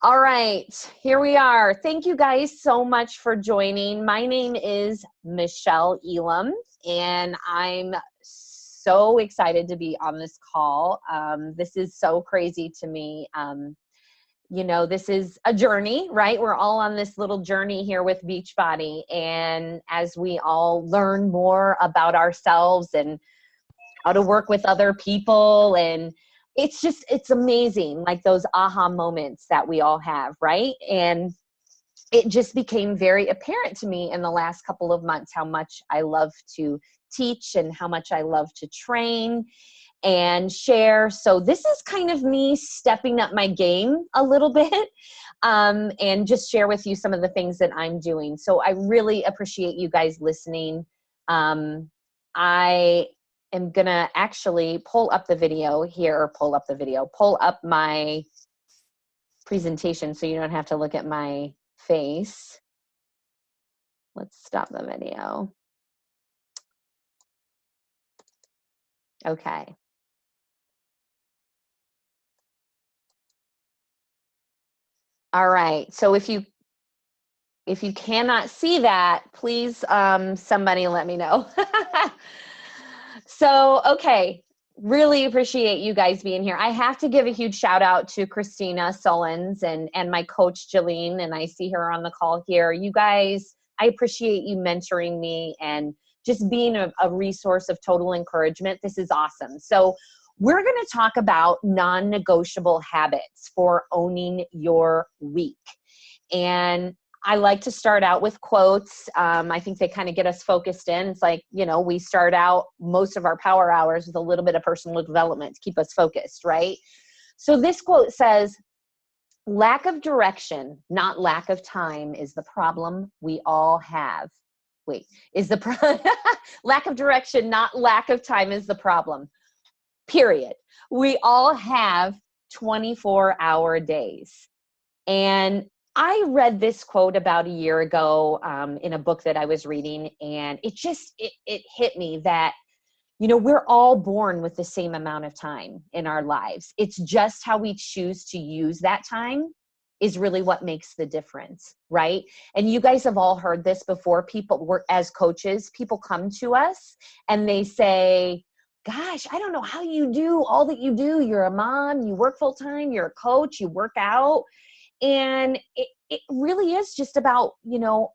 All right, here we are. Thank you guys so much for joining. My name is Michelle Elam, and I'm so excited to be on this call. This is so crazy to me. This is a journey, right? We're all on this little journey here with Beachbody. And as we all learn more about ourselves and how to work with other people, and it's amazing, like those aha moments that we all have, right? And it just became very apparent to me in the last couple of months how much I love to teach and how much I love to train and share. So this is kind of me stepping up my game a little bit, and just share with you some of the things that I'm doing. So I really appreciate you guys listening. I am going to actually pull up my presentation so you don't have to look at my face. Let's stop the video. Okay. All right. So if you cannot see that, please, somebody let me know. So, okay. Really appreciate you guys being here. I have to give a huge shout out to Christina Sullins and my coach, Jolene, and I see her on the call here. You guys, I appreciate you mentoring me and just being a resource of total encouragement. This is awesome. So we're going to talk about non-negotiable habits for owning your week. And I like to start out with quotes. I think they kind of get us focused in. It's like, we start out most of our power hours with a little bit of personal development to keep us focused, right? So this quote says, "Lack of direction, not lack of time, is the problem we all have." Lack of direction, not lack of time is the problem. Period. We all have 24-hour days. And I read this quote about a year ago in a book that I was reading, and it hit me that, we're all born with the same amount of time in our lives. It's just how we choose to use that time is really what makes the difference, right? And you guys have all heard this before. As coaches, people come to us and they say, "Gosh, I don't know how you do all that you do. You're a mom, you work full time, you're a coach, you work out." And it really is just about,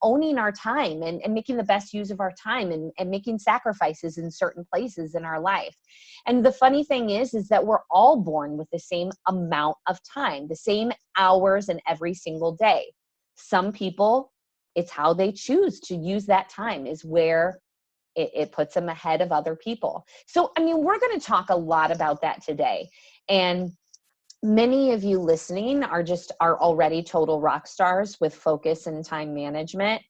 owning our time and making the best use of our time and making sacrifices in certain places in our life. And the funny thing is that we're all born with the same amount of time, the same hours in every single day. Some people, it's how they choose to use that time is where it puts them ahead of other people. So, we're going to talk a lot about that today. And many of you listening are already total rock stars with focus and time management.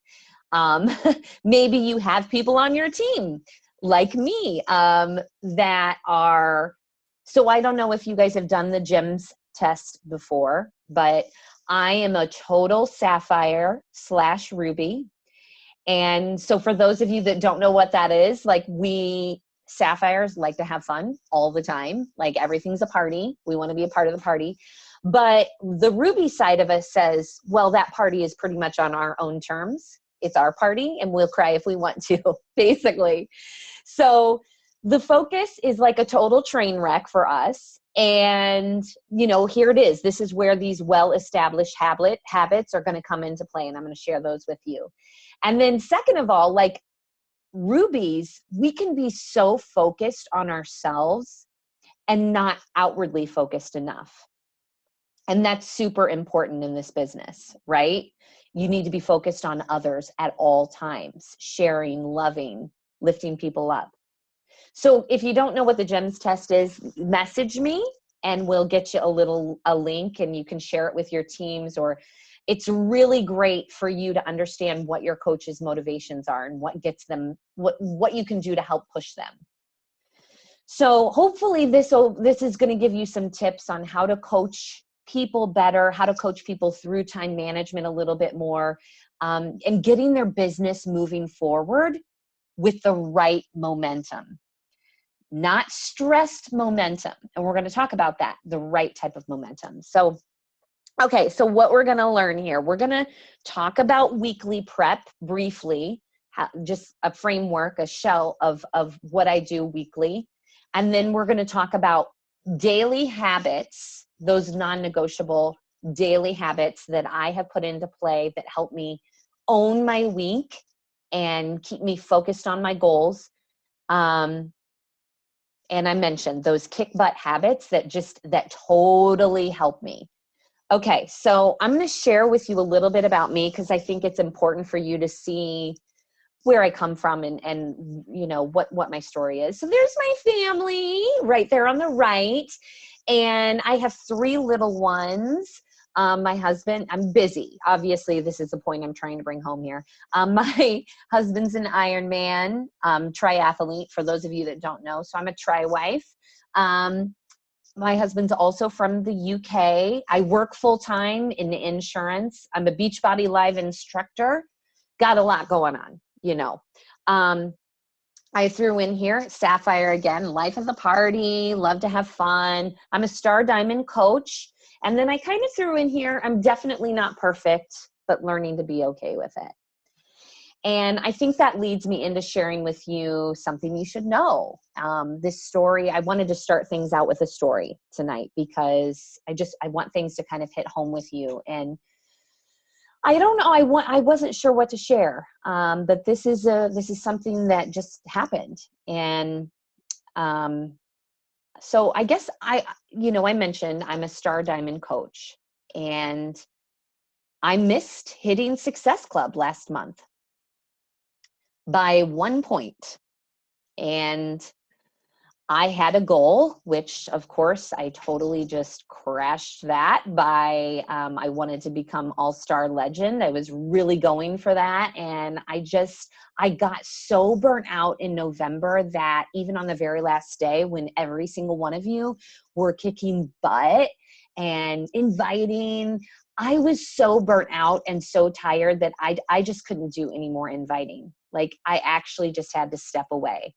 Maybe you have people on your team like me that are, so I don't know if you guys have done the GEMS test before, but I am a total Sapphire/Ruby. And so for those of you that don't know what that is, like Sapphires like to have fun all the time. Like everything's a party. We want to be a part of the party. But the Ruby side of us says, well, that party is pretty much on our own terms. It's our party and we'll cry if we want to, basically. So the focus is like a total train wreck for us. And, here it is. This is where these well-established habits are going to come into play. And I'm going to share those with you. And then second of all, like, Rubies, we can be so focused on ourselves and not outwardly focused enough. And that's super important in this business, right? You need to be focused on others at all times, sharing, loving, lifting people up. So if you don't know what the GEMS test is, message me and we'll get you a link and you can share it with your teams. Or it's really great for you to understand what your coach's motivations are and what gets them, what you can do to help push them. So hopefully this is going to give you some tips on how to coach people better, how to coach people through time management a little bit more, and getting their business moving forward with the right momentum. Not stressed momentum. And we're going to talk about that, the right type of momentum. So Okay, so what we're going to learn here, we're going to talk about weekly prep briefly, just a framework, a shell of what I do weekly. And then we're going to talk about daily habits, those non-negotiable daily habits that I have put into play that help me own my week and keep me focused on my goals. And I mentioned those kick butt habits that totally help me. Okay, so I'm going to share with you a little bit about me because I think it's important for you to see where I come from and you know what my story is. So there's my family right there on the right, and I have 3 little ones. My husband, I'm busy. Obviously, this is the point I'm trying to bring home here. My husband's an Ironman triathlete, for those of you that don't know. So I'm a tri-wife. My husband's also from the UK. I work full-time in insurance. I'm a Beachbody Live instructor. Got a lot going on, you know. I threw in here, Sapphire again, life of the party, love to have fun. I'm a Star Diamond coach. And then I kind of threw in here, I'm definitely not perfect, but learning to be okay with it. And I think that leads me into sharing with you something you should know. This story, I wanted to start things out with a story tonight because I want things to kind of hit home with you. And I don't know, I wasn't sure what to share, but this is something that just happened. And so I guess I mentioned I'm a Star Diamond coach, and I missed hitting Success Club last month by 1 point. And I had a goal, which of course I totally just crashed that by, I wanted to become all-star legend. I was really going for that. And I got so burnt out in November that even on the very last day when every single one of you were kicking butt and inviting, I was so burnt out and so tired that I just couldn't do any more inviting. Like I actually just had to step away.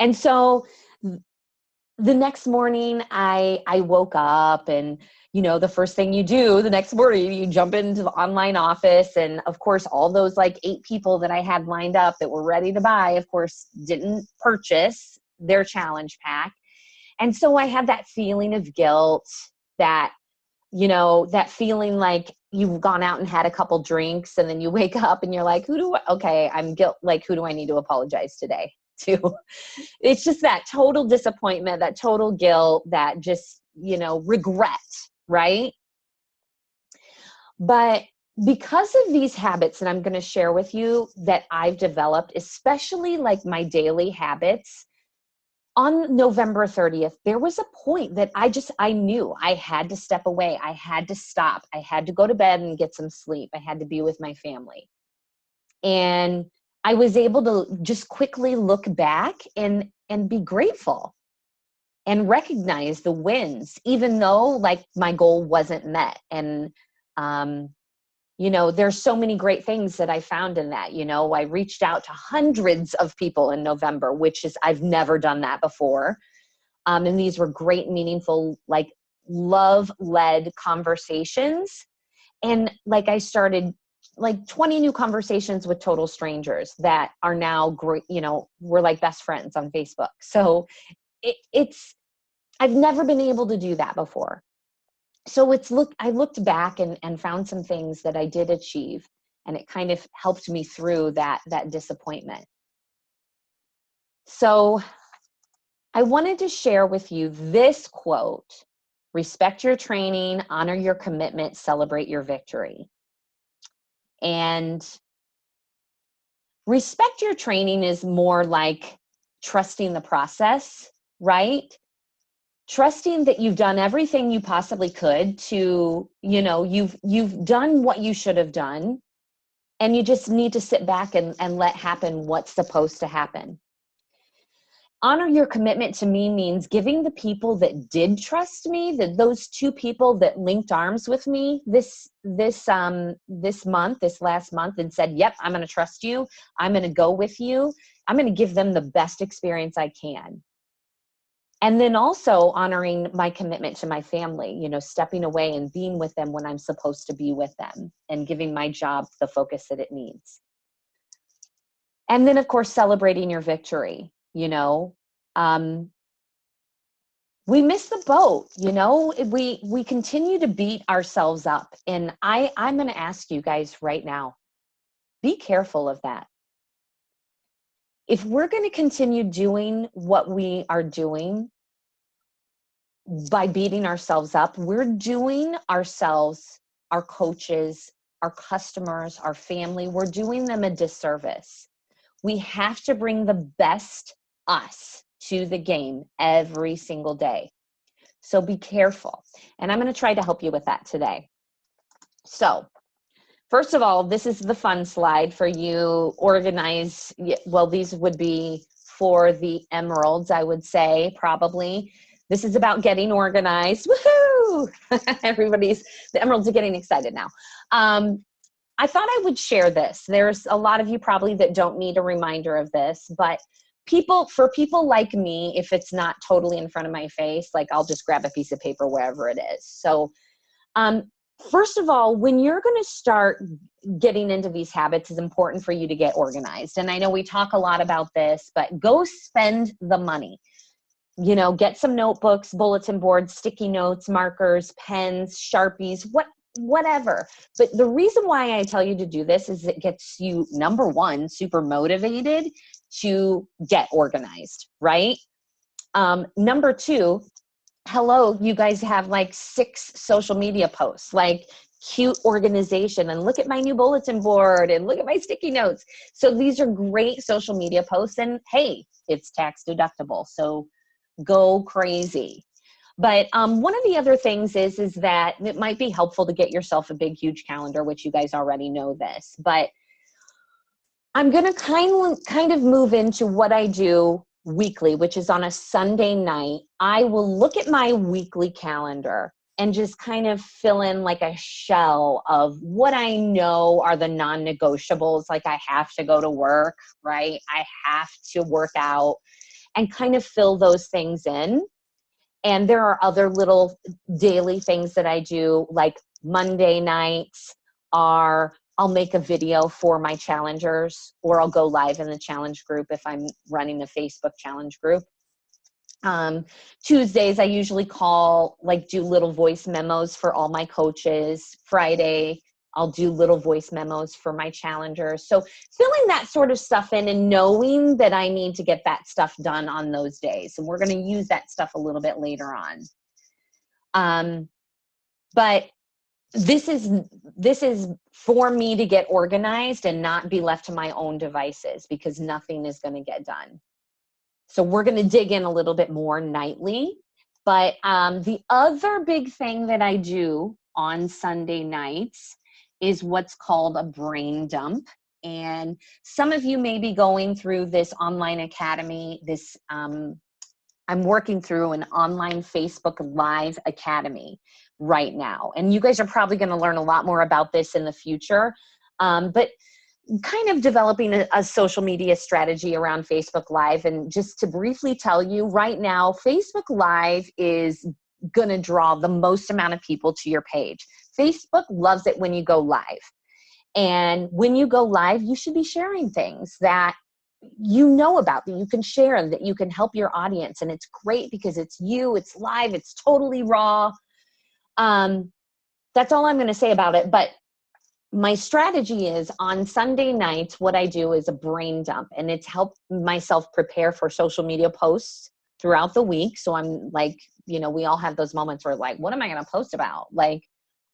And so the next morning I woke up, and the first thing you do the next morning, you jump into the online office, and of course all those like 8 people that I had lined up that were ready to buy, of course, didn't purchase their challenge pack. And so I had that feeling of guilt, that that feeling like you've gone out and had a couple drinks, and then you wake up and you're like, I'm guilt, like who do I need to apologize today to? It's just that total disappointment, that total guilt, that just, regret, right? But because of these habits that I'm going to share with you that I've developed, especially like my daily habits, on November 30th, there was a point that I knew I had to step away. I had to stop. I had to go to bed and get some sleep. I had to be with my family. And I was able to just quickly look back and be grateful and recognize the wins, even though like my goal wasn't met. And, there's so many great things that I found in that. I reached out to hundreds of people in November, I've never done that before. And these were great, meaningful, like love-led conversations. And like I started like 20 new conversations with total strangers that are now great. We're like best friends on Facebook. So I've never been able to do that before. So I looked back and found some things that I did achieve, and it kind of helped me through that disappointment. So I wanted to share with you this quote: respect your training, honor your commitment, celebrate your victory. And respect your training is more like trusting the process, right? Trusting that you've done everything you possibly could to, you've done what you should have done, and you just need to sit back and let happen what's supposed to happen. Honor your commitment to me means giving the people that did trust me, those 2 people that linked arms with me this last month and said, yep, I'm going to trust you. I'm going to go with you. I'm going to give them the best experience I can. And then also honoring my commitment to my family, you know, stepping away and being with them when I'm supposed to be with them and giving my job the focus that it needs. And then, of course, celebrating your victory, you know. We miss the boat, you know. We continue to beat ourselves up. And I'm going to ask you guys right now, be careful of that. If we're going to continue doing what we are doing by beating ourselves up, we're doing ourselves, our coaches, our customers, our family, we're doing them a disservice. We have to bring the best us to the game every single day. So be careful. And I'm going to try to help you with that today. So first of all, this is the fun slide for you. Organize. Well, these would be for the emeralds, I would say, probably. This is about getting organized. Woohoo! The emeralds are getting excited now. I thought I would share this. There's a lot of you probably that don't need a reminder of this, but for people like me, if it's not totally in front of my face, like I'll just grab a piece of paper wherever it is. So, first of all, when you're going to start getting into these habits, it's important for you to get organized. And I know we talk a lot about this, but go spend the money. You know, get some notebooks, bulletin boards, sticky notes, markers, pens, Sharpies, whatever. But the reason why I tell you to do this is it gets you, number one, super motivated to get organized, right? Number two, hello, you guys have like 6 social media posts, like cute organization, and look at my new bulletin board and look at my sticky notes. So these are great social media posts, and hey, it's tax deductible. So go crazy. But one of the other things is that it might be helpful to get yourself a big, huge calendar, which you guys already know this. But I'm going to kind of move into what I do weekly, which is on a Sunday night. I will look at my weekly calendar and just kind of fill in like a shell of what I know are the non-negotiables. Like I have to go to work, right? I have to work out, and kind of fill those things in. And there are other little daily things that I do, like Monday nights I'll make a video for my challengers, or I'll go live in the challenge group if I'm running a Facebook challenge group. Tuesdays, I usually do little voice memos for all my coaches. Friday, I'll do little voice memos for my challengers. So filling that sort of stuff in and knowing that I need to get that stuff done on those days. And we're going to use that stuff a little bit later on. But this is for me to get organized and not be left to my own devices, because nothing is going to get done. So we're going to dig in a little bit more nightly. But the other big thing that I do on Sunday nights is what's called a brain dump. And some of you may be going through this online academy. I'm working through an online Facebook Live academy right now. And you guys are probably going to learn a lot more about this in the future. But kind of developing a social media strategy around Facebook Live. And just to briefly tell you right now, Facebook Live is going to draw the most amount of people to your page. Facebook loves it when you go live. And when you go live, you should be sharing things that you know about, that you can share, and that you can help your audience. And it's great because it's you, it's live, it's totally raw. That's all I'm going to say about it. But my strategy is on Sunday nights, what I do is a brain dump, and it's helped myself prepare for social media posts throughout the week. So I'm like, you know, we all have those moments where like, what am I going to post about? Like,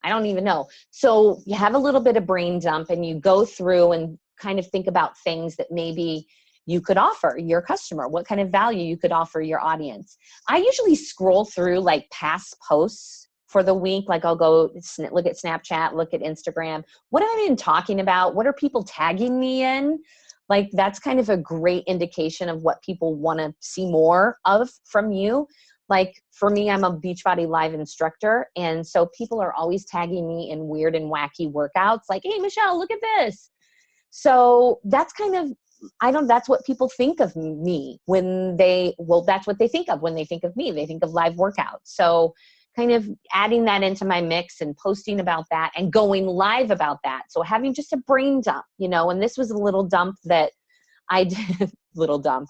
I don't even know. So you have a little bit of brain dump, and you go through and kind of think about things that maybe you could offer your customer, what kind of value you could offer your audience. I usually scroll through like past posts for the week. Like I'll go look at Snapchat, look at Instagram. What have I been talking about? What are people tagging me in? Like that's kind of a great indication of what people want to see more of from you. Like for me, I'm a Beachbody Live instructor. And so people are always tagging me in weird and wacky workouts. Like, hey, Michelle, look at this. So that's kind of that's what people think of me when that's what they think of when they think of me. They think of live workouts. So kind of adding that into my mix and posting about that and going live about that. So having just a brain dump, and this was a little dump that I did, little dump.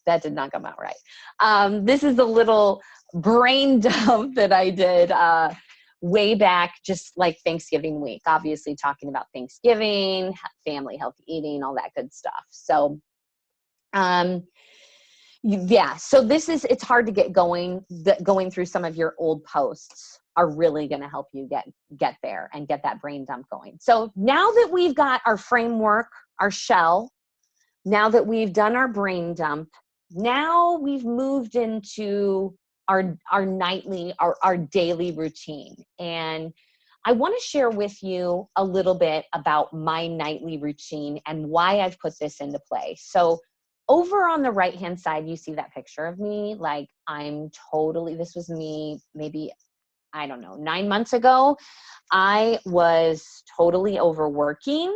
That did not come out right. This is a little brain dump that I did way back, just like Thanksgiving week, obviously talking about Thanksgiving, family, healthy eating, all that good stuff. So, yeah, so it's hard to get going. Going through some of your old posts are really going to help you get there and get that brain dump going. So now that we've got our framework, our shell, now that we've done our brain dump, now we've moved into our nightly, our daily routine. And I want to share with you a little bit about my nightly routine and why I've put this into play. So over on the right-hand side, you see that picture of me. Like this was me maybe, I don't know, 9 months ago. I was totally overworking.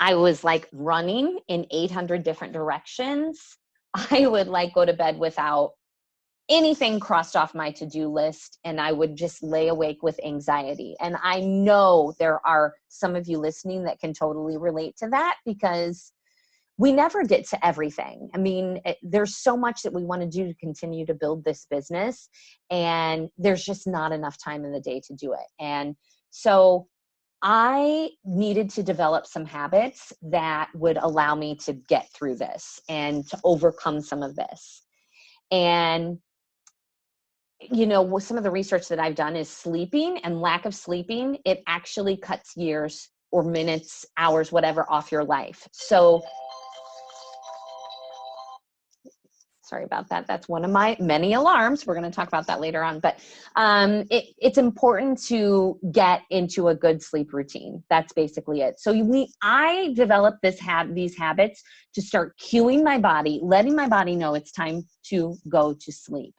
I was like running in 800 different directions. I would like go to bed without anything crossed off my to-do list, and I would just lay awake with anxiety. And I know there are some of you listening that can totally relate to that, because we never get to everything. I mean, there's so much that we want to do to continue to build this business, and there's just not enough time in the day to do it. And so I needed to develop some habits that would allow me to get through this and to overcome some of this. And, some of the research that I've done is sleeping and lack of sleeping. It actually cuts years or minutes, hours, whatever, off your life. So sorry about that. That's one of my many alarms. We're going to talk about that later on. But it's important to get into a good sleep routine. That's basically it. So I developed these habits to start cueing my body, letting my body know it's time to go to sleep.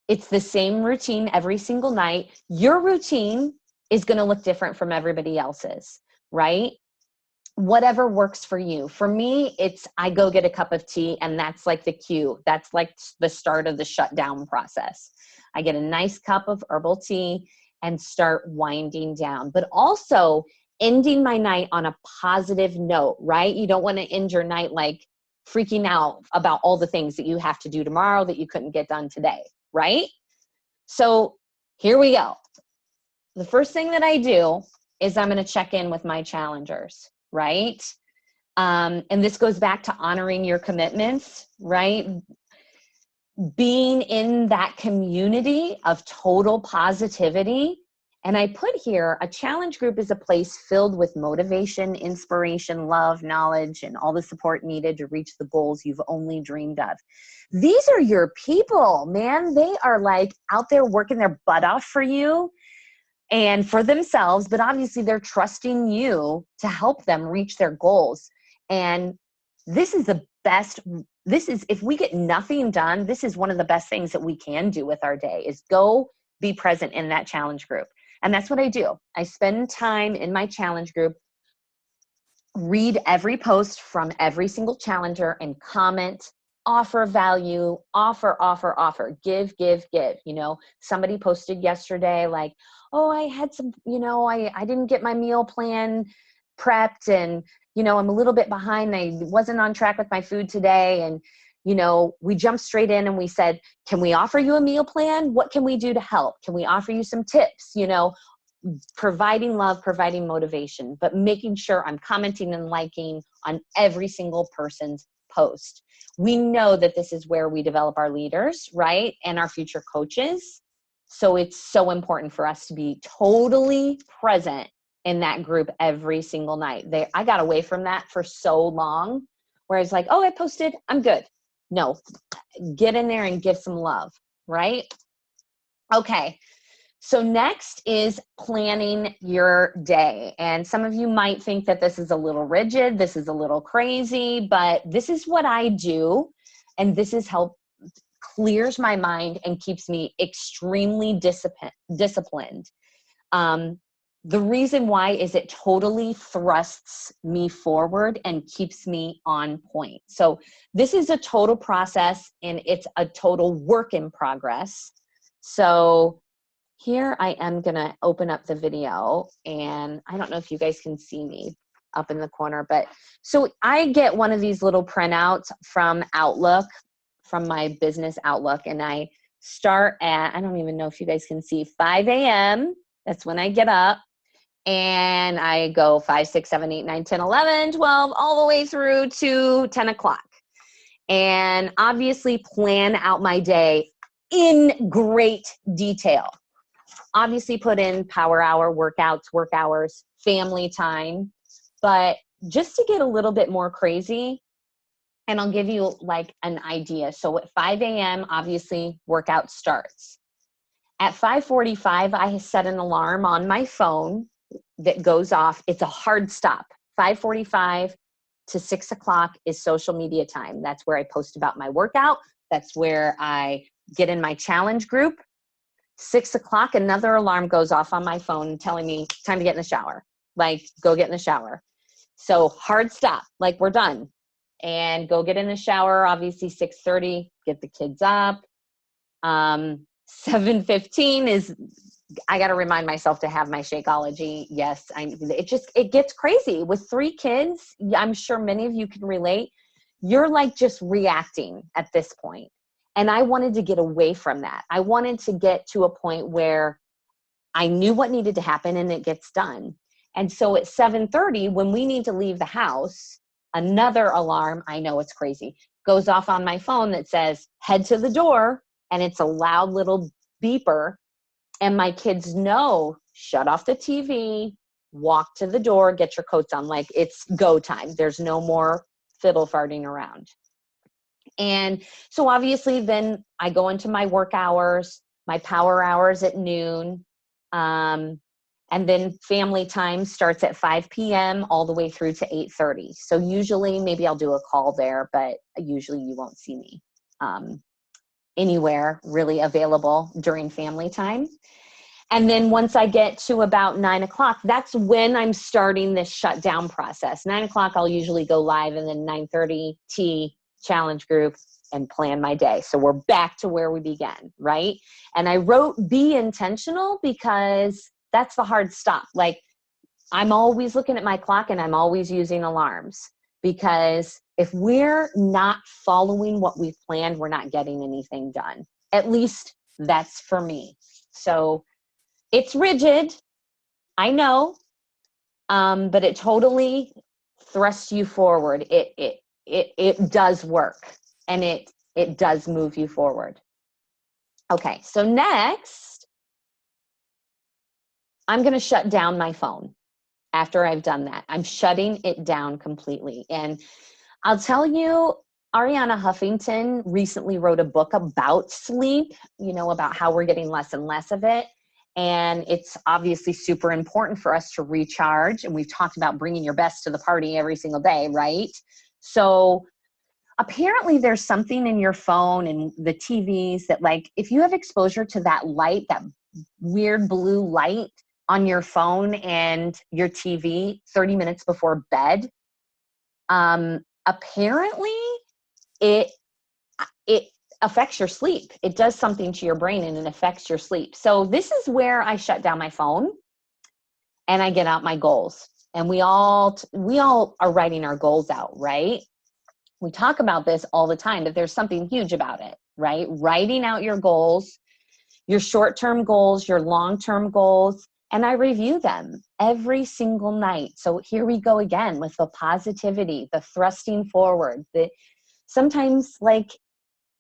It's the same routine every single night. Your routine is going to look different from everybody else's, right? Whatever works for you. For me, I go get a cup of tea, and that's like the cue. That's like the start of the shutdown process. I get a nice cup of herbal tea and start winding down, but also ending my night on a positive note, right? You don't want to end your night like freaking out about all the things that you have to do tomorrow that you couldn't get done today, right? So here we go. The first thing that I do is I'm going to check in with my challengers, right? And this goes back to honoring your commitments, right? Being in that community of total positivity. And I put here, a challenge group is a place filled with motivation, inspiration, love, knowledge, and all the support needed to reach the goals you've only dreamed of. These are your people, man. They are like out there working their butt off for you and for themselves, but obviously they're trusting you to help them reach their goals. And this is the best. If we get nothing done, this is one of the best things that we can do with our day, is go be present in that challenge group. And that's what I do. I spend time in my challenge group, read every post from every single challenger and comment, offer value, offer, give. Somebody posted yesterday like, oh, I had some, I didn't get my meal plan prepped, and, I'm a little bit behind. I wasn't on track with my food today. And, we jumped straight in and we said, can we offer you a meal plan? What can we do to help? Can we offer you some tips? Providing love, providing motivation, but making sure I'm commenting and liking on every single person's post. We know that this is where we develop our leaders, right? And our future coaches. So it's so important for us to be totally present in that group every single night. I got away from that for so long, where I was like, oh, I posted, I'm good. No, get in there and give some love, right? Okay. So next is planning your day. And some of you might think that this is a little rigid, this is a little crazy, but this is what I do. And this is clears my mind and keeps me extremely disciplined. The reason why is it totally thrusts me forward and keeps me on point. So this is a total process and it's a total work in progress. So here I am going to open up the video, and I don't know if you guys can see me up in the corner, but so I get one of these little printouts from Outlook, from my business Outlook, and I start at, I don't even know if you guys can see, 5 a.m. That's when I get up. And I go 5, 6, 7, 8, 9, 10, 11, 12, all the way through to 10 o'clock. And obviously plan out my day in great detail. Obviously put in power hour, workouts, work hours, family time. But just to get a little bit more crazy, and I'll give you like an idea. So at 5 a.m., obviously workout starts. At 5:45, I set an alarm on my phone that goes off. It's a hard stop. 5:45 to 6 o'clock is social media time. That's where I post about my workout. That's where I get in my challenge group. 6 o'clock, another alarm goes off on my phone telling me time to get in the shower. Like, go get in the shower. So hard stop, like we're done. And go get in the shower, obviously 6:30, get the kids up. 7:15 is, I got to remind myself to have my Shakeology. Yes, it gets crazy with 3 kids. I'm sure many of you can relate. You're like just reacting at this point. And I wanted to get away from that. I wanted to get to a point where I knew what needed to happen and it gets done. And so at 7:30, when we need to leave the house, another alarm, I know it's crazy, goes off on my phone that says, head to the door. And it's a loud little beeper. And my kids know, shut off the TV, walk to the door, get your coats on. Like, it's go time. There's no more fiddle farting around. And so obviously then I go into my work hours, my power hours at noon. And then family time starts at 5 p.m. all the way through to 8:30. So usually maybe I'll do a call there, but usually you won't see me anywhere really available during family time. And then once I get to about 9 o'clock, that's when I'm starting this shutdown process. 9 o'clock, I'll usually go live, and then 9:30 tea, challenge group, and plan my day. So we're back to where we began, right? And I wrote be intentional because that's the hard stop. Like, I'm always looking at my clock and I'm always using alarms, because if we're not following what we've planned, we're not getting anything done. At least that's for me. So it's rigid, I know, but it totally thrusts you forward. It does work, and it does move you forward. Okay, so next, I'm going to shut down my phone. After I've done that, I'm shutting it down completely. And I'll tell you, Ariana Huffington recently wrote a book about sleep, about how we're getting less and less of it. And it's obviously super important for us to recharge. And we've talked about bringing your best to the party every single day, right? So apparently there's something in your phone and the TVs that, like, if you have exposure to that light, that weird blue light on your phone and your TV 30 minutes before bed, apparently it affects your sleep. It does something to your brain and it affects your sleep. So this is where I shut down my phone and I get out my goals. And we all are writing our goals out, right? We talk about this all the time, but there's something huge about it, right? Writing out your goals, your short-term goals, your long-term goals, and I review them every single night. So here we go again with the positivity, the thrusting forward, sometimes like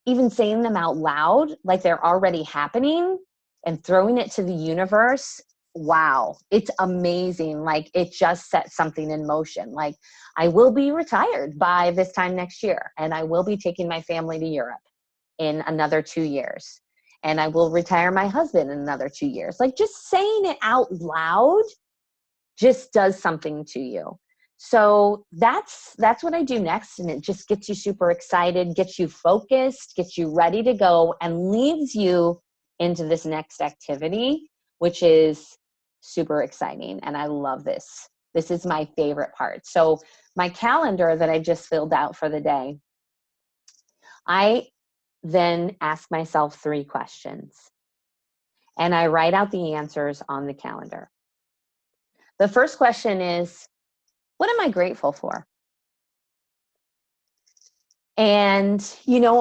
even saying them out loud, like they're already happening, and throwing it to the universe. Wow, it's amazing. Like, it just sets something in motion. Like, I will be retired by this time next year, and I will be taking my family to Europe in another 2 years. And I will retire my husband in another 2 years. Like, just saying it out loud just does something to you. So that's what I do next. And it just gets you super excited, gets you focused, gets you ready to go, and leads you into this next activity, which is super exciting. And I love this. This is my favorite part. So my calendar that I just filled out for the day, I then ask myself 3 questions and I write out the answers on the calendar. The first question is, what am I grateful for? And,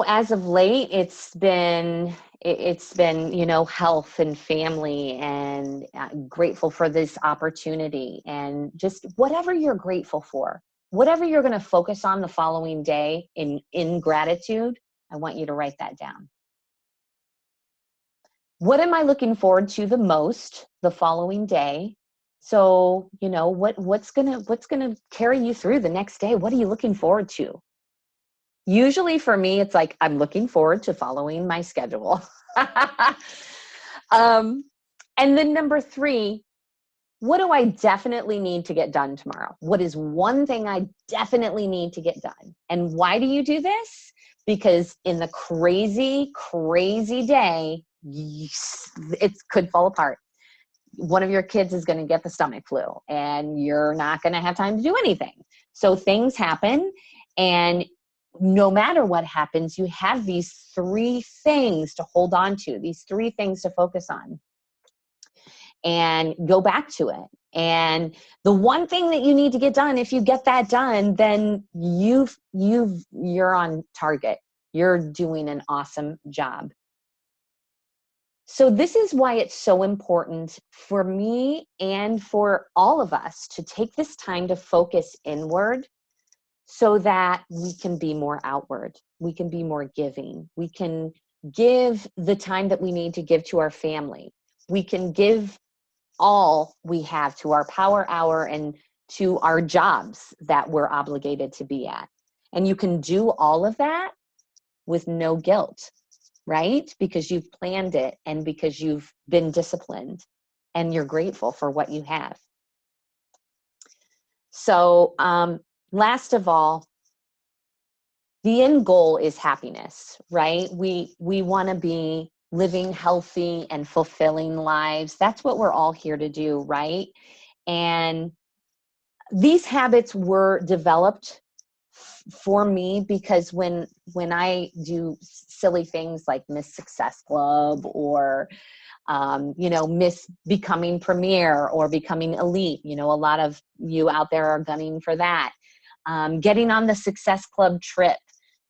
as of late, it's been, health and family, and grateful for this opportunity, and just whatever you're grateful for, whatever you're going to focus on the following day in gratitude, I want you to write that down. What am I looking forward to the most the following day? So, what's gonna carry you through the next day? What are you looking forward to? Usually for me, it's like, I'm looking forward to following my schedule. um, and then number 3, what do I definitely need to get done tomorrow? What is one thing I definitely need to get done? And why do you do this? Because in the crazy, crazy day, it could fall apart. One of your kids is going to get the stomach flu and you're not going to have time to do anything. So things happen, and no matter what happens, you have these 3 things to hold on to, these 3 things to focus on, and go back to it. And the one thing that you need to get done, if you get that done, then you're on target. You're doing an awesome job. So this is why it's so important for me and for all of us to take this time to focus inward so that we can be more outward. We can be more giving. We can give the time that we need to give to our family. We can give all we have to our power hour and to our jobs that we're obligated to be at. And you can do all of that with no guilt, right? Because you've planned it and because you've been disciplined and you're grateful for what you have. So last of all, the end goal is happiness, right? We want to be living healthy and fulfilling lives. That's what we're all here to do, right? And these habits were developed for me because when I do silly things like Miss Success Club or Miss Becoming Premier or Becoming Elite, a lot of you out there are gunning for that. Getting on the Success Club trip,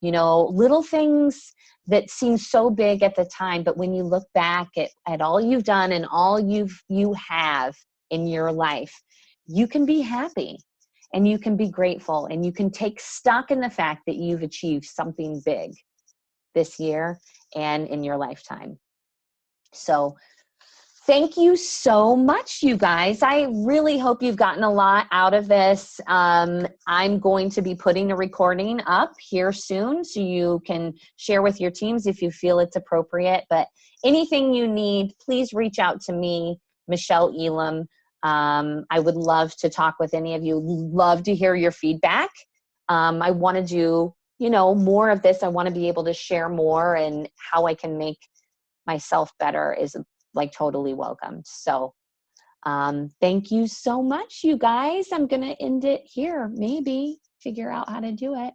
little things that seem so big at the time, but when you look back at all you've done and all you have in your life, you can be happy and you can be grateful and you can take stock in the fact that you've achieved something big this year and in your lifetime. So thank you so much, you guys. I really hope you've gotten a lot out of this. I'm going to be putting a recording up here soon so you can share with your teams if you feel it's appropriate. But anything you need, please reach out to me, Michelle Elam. I would love to talk with any of you. Love to hear your feedback. I want to do, more of this. I want to be able to share more, and how I can make myself better is like totally welcomed. So thank you so much, you guys. I'm going to end it here. Maybe figure out how to do it.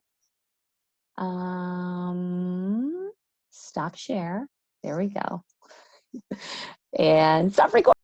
Stop share. There we go. And stop recording.